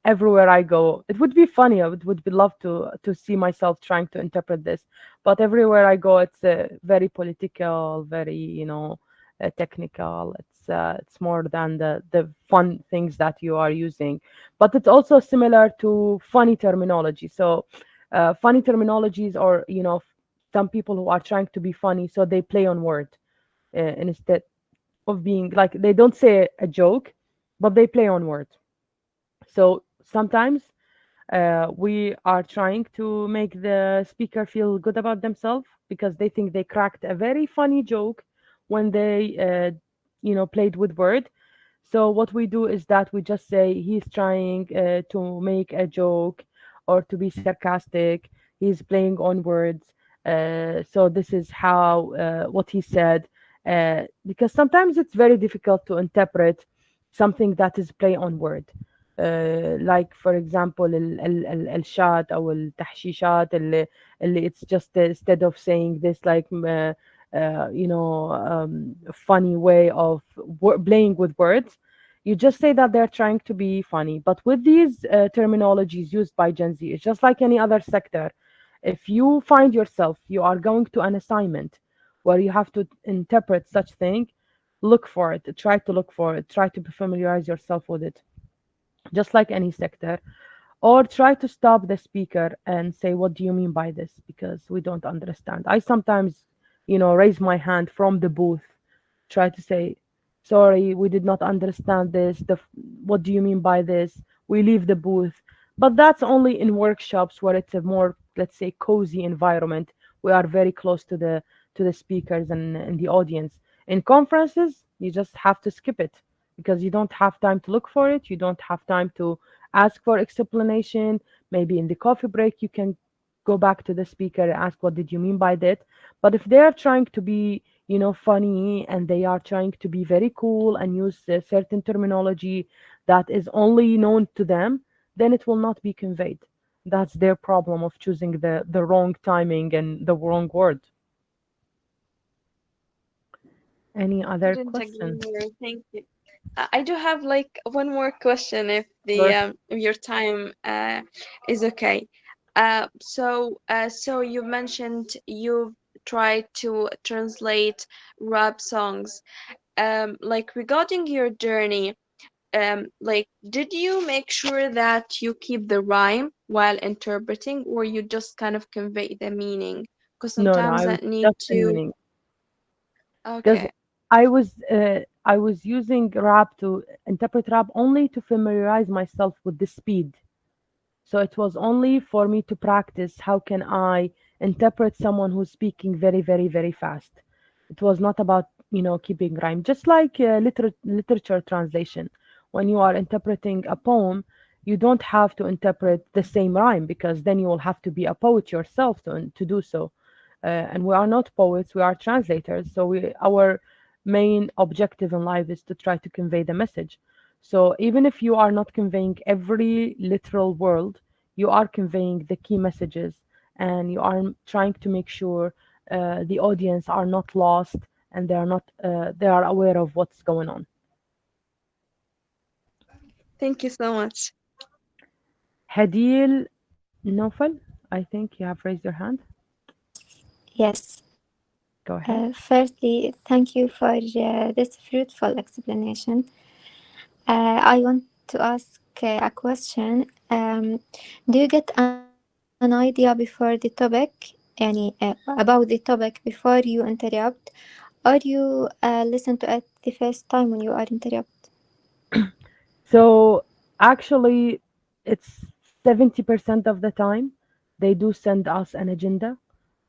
everywhere I go, it would be funny. I would be love to see myself trying to interpret this, but everywhere I go, it's very political, very technical. It's more than the fun things that you are using, but it's also similar to funny terminology. So funny terminologies, or some people who are trying to be funny, so they play on word instead of being like, they don't say a joke, but they play on word. So sometimes we are trying to make the speaker feel good about themselves because they think they cracked a very funny joke when they played with word. So what we do is that we just say he's trying to make a joke or to be sarcastic. He's playing on words. So this is how what he said. Because sometimes it's very difficult to interpret something that is play on word. Like for example الشات أو التحشيشات اللي it's just instead of saying this like funny way of playing with words, you just say that they're trying to be funny. But with these terminologies used by Gen Z, it's just like any other sector. If you find yourself, you are going to an assignment where you have to interpret such thing, look for it, try to look for it, try to familiarize yourself with it, just like any sector. Or try to stop the speaker and say, what do you mean by this? Because we don't understand. I sometimes raise my hand from the booth, try to say, sorry, we did not understand this. What do you mean by this? We leave the booth. But that's only in workshops where it's a more, let's say, cozy environment. We are very close to the speakers and the audience. In conferences, you just have to skip it because you don't have time to look for it. You don't have time to ask for explanation. Maybe in the coffee break, you can go back to the speaker and ask, what did you mean by that? But if they are trying to be, funny, and they are trying to be very cool and use a certain terminology that is only known to them, then it will not be conveyed. That's their problem of choosing the wrong timing and the wrong word. Any other Couldn't agree question? more. Thank you. I do have like one more question if Sure. if your time is okay. So you mentioned you've tried to translate rap songs. Like regarding your journey, like did you make sure that you keep the rhyme while interpreting, or you just kind of convey the meaning? Because No, no, sometimes I was that need just the to. meaning. Because Okay. I was using rap to interpret rap only to familiarize myself with the speed. So it was only for me to practice how can I interpret someone who's speaking very, very, very fast. It was not about, keeping rhyme. Just like literature translation. When you are interpreting a poem, you don't have to interpret the same rhyme because then you will have to be a poet yourself to do so. And we are not poets, we are translators. So our main objective in life is to try to convey the message. So even if you are not conveying every literal word, you are conveying the key messages, and you are trying to make sure the audience are not lost, and they are aware of what's going on. Thank you so much. Hadil Nofal, I think you have raised your hand. Yes. Go ahead. Firstly, thank you for this fruitful explanation. I want to ask a question. Do you get an idea before the topic, about the topic before you interrupt, or you listen to it the first time when you are interrupted? So actually, it's 70% of the time they do send us an agenda,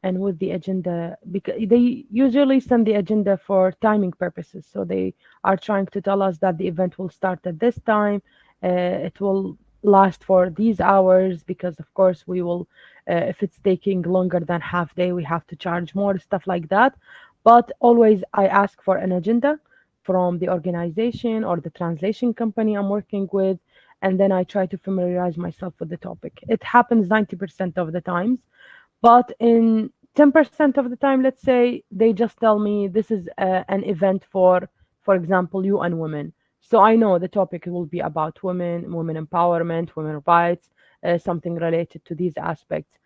and with the agenda, because they usually send the agenda for timing purposes. So they are trying to tell us that the event will start at this time, it will last for these hours, because of course we will, if it's taking longer than half day, we have to charge more, stuff like that. But always I ask for an agenda from the organization or the translation company I'm working with, and then I try to familiarize myself with the topic. It happens 90% of the times, but in 10% of the time, let's say, they just tell me this is an event for example, UN women. So I know the topic will be about women, women empowerment, women rights, something related to these aspects.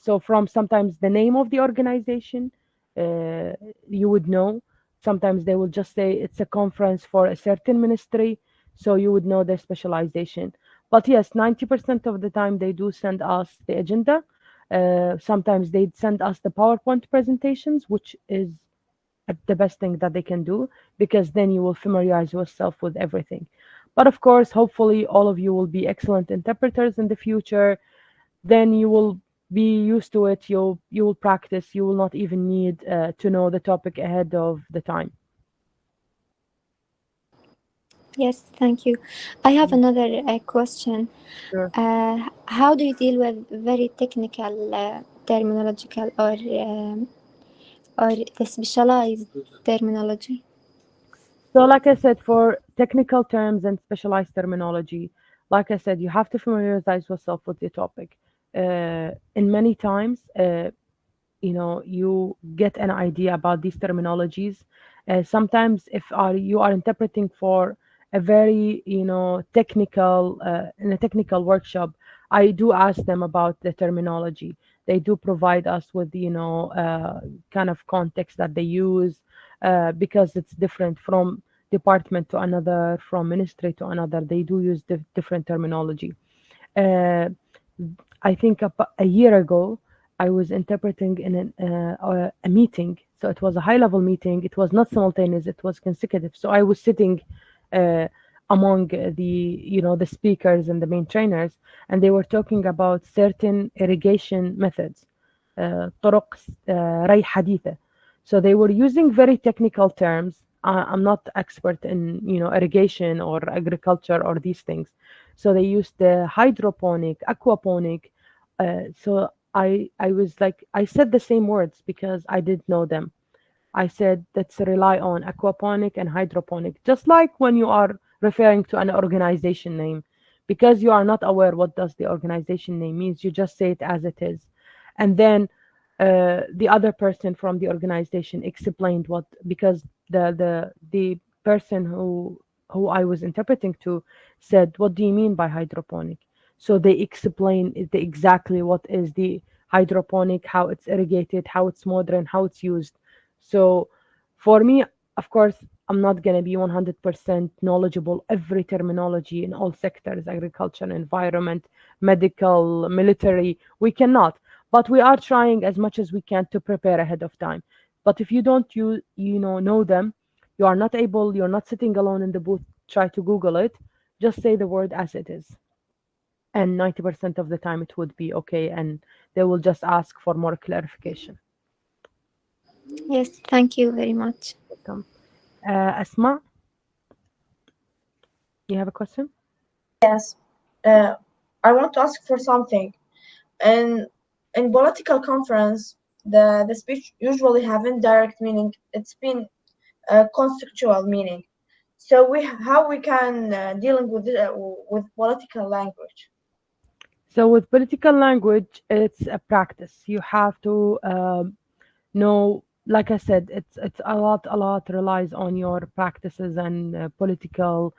So from sometimes the name of the organization, uh, you would know. Sometimes they will just say it's a conference for a certain ministry, so you would know their specialization. But yes, 90% of the time they do send us the agenda. Sometimes they send us the PowerPoint presentations, which is the best thing that they can do, because then you will familiarize yourself with everything. But of course, hopefully, all of you will be excellent interpreters in the future. Then you will be used to it. You will practice. You will not even need to know the topic ahead of the time. Yes, thank you. I have another question. Sure. How do you deal with very technical terminological or the specialized terminology? So, like I said, for technical terms and specialized terminology, like I said, you have to familiarize yourself with the topic. In many times, you get an idea about these terminologies. Sometimes if you are interpreting for a very technical in a technical workshop, I do ask them about the terminology. They do provide us with kind of context that they use, because it's different from department to another, from ministry to another. They do use different terminology. uh, I think a year ago, I was interpreting in a meeting. So it was a high level meeting. It was not simultaneous, it was consecutive. So I was sitting uh, among the speakers and the main trainers, and they were talking about certain irrigation methods, طرق ري حديثة. So they were using very technical terms. I'm not expert in, irrigation or agriculture or these things. So they used the hydroponic, aquaponic. So I was like, I said the same words because I didn't know them. I said let's rely on aquaponic and hydroponic, just like when you are referring to an organization name, because you are not aware what does the organization name means, you just say it as it is, and then the other person from the organization explained what, because the person who I was interpreting to said, "What do you mean by hydroponic?" So they explain exactly what is the hydroponic, how it's irrigated, how it's modern, how it's used. So for me, of course, I'm not going to be 100% knowledgeable every terminology in all sectors, agriculture, environment, medical, military. We cannot, but we are trying as much as we can to prepare ahead of time. But if you don't know them, you are not able, you're not sitting alone in the booth, try to Google it, just say the word as it is. And 90% of the time it would be okay, and they will just ask for more clarification. Yes, thank you very much. Welcome. Asma, you have a question? Yes. I want to ask for something. In political conference, the speech usually have indirect meaning. It's been conceptual meaning. So how we can dealing with political language. So with political language, it's a practice. You have to know, like I said, it's a lot relies on your practices and political,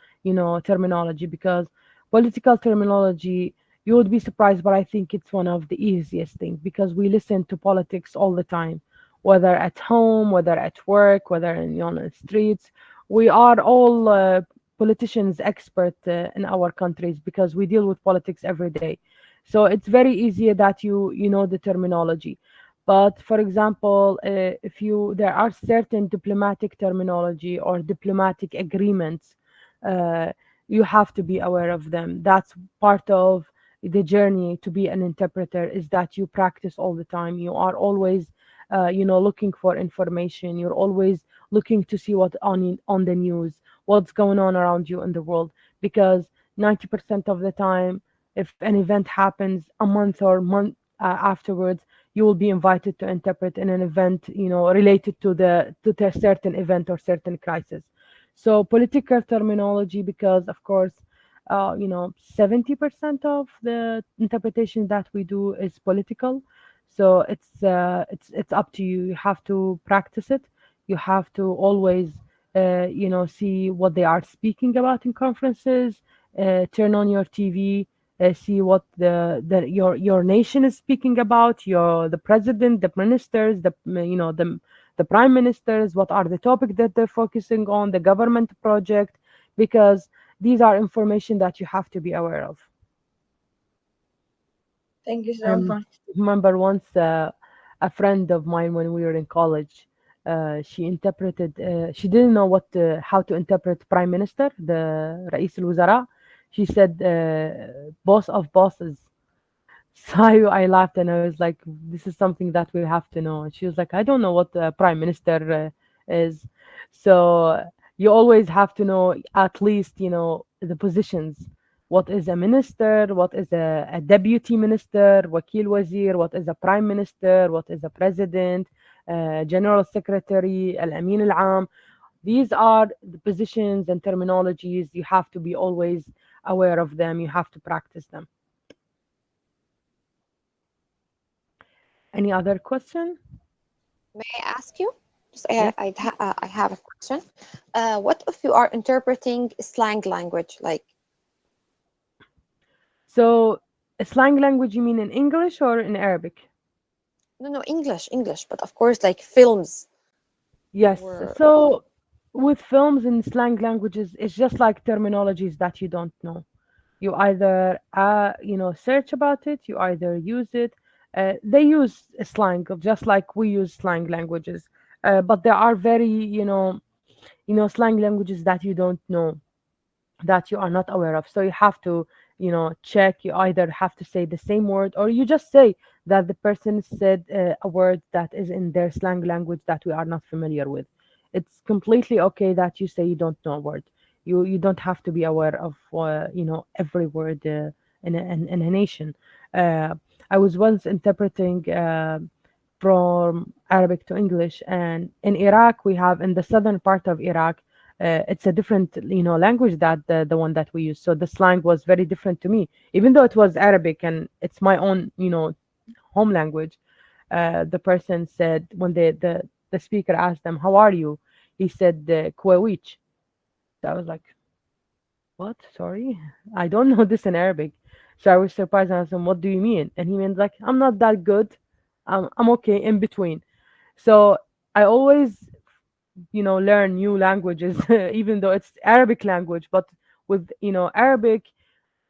terminology, because political terminology, you would be surprised, but I think it's one of the easiest things, because we listen to politics all the time, whether at home, whether at work, whether in on the streets. We are all politicians expert in our countries, because we deal with politics every day. So it's very easy that you know the terminology. But for example, if there are certain diplomatic terminology or diplomatic agreements, uh, you have to be aware of them. That's part of the journey to be an interpreter, is that you practice all the time. You are always, looking for information. You're always looking to see what on the news, what's going on around you in the world, because 90% of the time, if an event happens a month or month afterwards, you will be invited to interpret in an event, related to the certain event or certain crisis. So political terminology, because of course, 70% of the interpretation that we do is political. So it's up to you. You have to practice it. You have to always, see what they are speaking about in conferences. Turn on your TV, see what your nation is speaking about, the president, the ministers, the prime ministers, what are the topics that they're focusing on, the government project, because these are information that you have to be aware of. Thank you so much. Remember once a friend of mine, when we were in college, she didn't know how to interpret prime minister, the Rais al-Wuzara. She said boss of bosses. So I laughed and I was like, this is something that we have to know. And she was like, I don't know what the prime minister is. So you always have to know at least, the positions. What is a minister? What is a deputy minister? Wakil wazir? What is a prime minister? What is a president? General secretary? Al-Amin al-Am? These are the positions and terminologies. You have to be always aware of them. You have to practice them. Any other question? May I ask you? Yes. I have a question. What if you are interpreting slang language, like? So, slang language, you mean in English or in Arabic? No, English, but of course, like films. Yes. Or So, with films and slang languages, it's just like terminologies that you don't know. You either, search about it, you either use it. They use slang, just like we use slang languages. But there are very, slang languages that you don't know. that you are not aware of. So you have to, check. You either have to say the same word, or you just say that the person said a word that is in their slang language that we are not familiar with. It's completely okay that you say you don't know a word. You don't have to be aware of every word in a nation. Uh, I was once interpreting from Arabic to English, and in Iraq we have, in the southern part of Iraq, it's a different language that the one that we use. So the slang was very different to me, even though it was Arabic and it's my own home language. The person said, when the speaker asked them, how are you, he said Kuwait. So I was like, what? Sorry, I don't know this in Arabic. So I was surprised and I asked him, what do you mean? And he meant like, I'm not that good. I'm okay in between. So I always, learn new languages, even though it's Arabic language. But with, Arabic,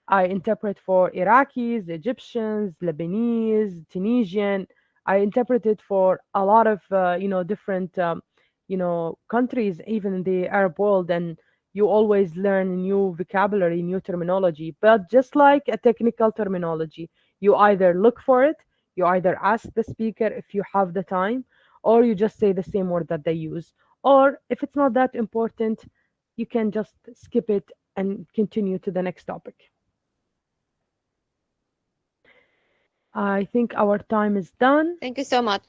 I interpret for Iraqis, Egyptians, Lebanese, Tunisian. I interpreted for a lot of different countries, even in the Arab world, and you always learn new vocabulary, new terminology. But just like a technical terminology, you either look for it, you either ask the speaker if you have the time, or you just say the same word that they use. Or if it's not that important, you can just skip it and continue to the next topic. I think our time is done. Thank you so much.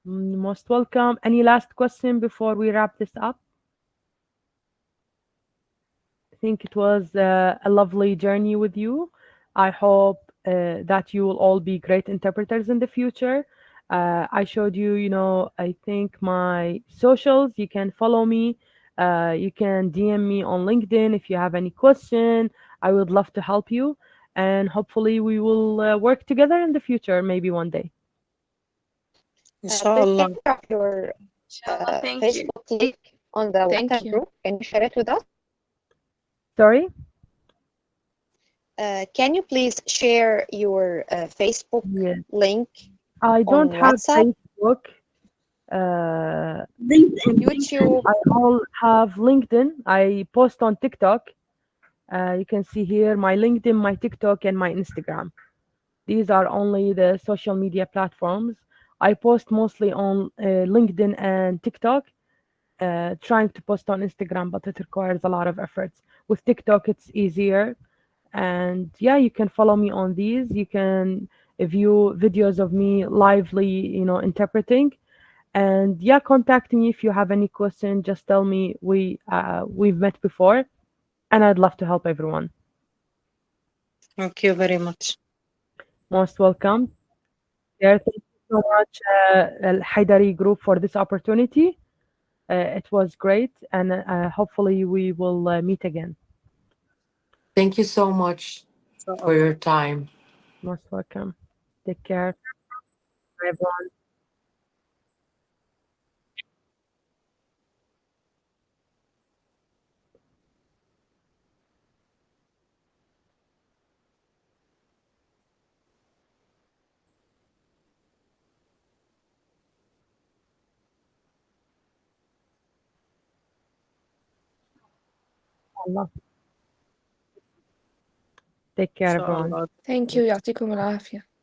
Most welcome. Any last question before we wrap this up? I think it was a lovely journey with you. I hope that you will all be great interpreters in the future. I showed you, I think my socials. You can follow me. You can DM me on LinkedIn if you have any question. I would love to help you. And hopefully we will work together in the future, maybe one day. Please Inshallah. can you drop your Inshallah, thank you. Facebook link on the Thank WhatsApp you. group? Can you share it with us? Sorry? Can you please share your Facebook Yes. link I on don't have WhatsApp, Facebook. Uh, YouTube? I all have LinkedIn. I post on TikTok. You can see here my LinkedIn, my TikTok, and my Instagram. These are only the social media platforms. I post mostly on LinkedIn and TikTok, trying to post on Instagram, but it requires a lot of efforts. With TikTok, it's easier. And yeah, you can follow me on these. You can view videos of me lively, interpreting. And yeah, contact me if you have any question. Just tell me. We've met before, and I'd love to help everyone. Thank you very much. Most welcome. Yeah, thank you so much, Al Haidari Group, for this opportunity. It was great, and hopefully we will meet again. Thank you so much for your time. Most welcome. Take care, everyone. Allah. Take care, everyone. Inshallah. Thank you. يعطيكم العافية.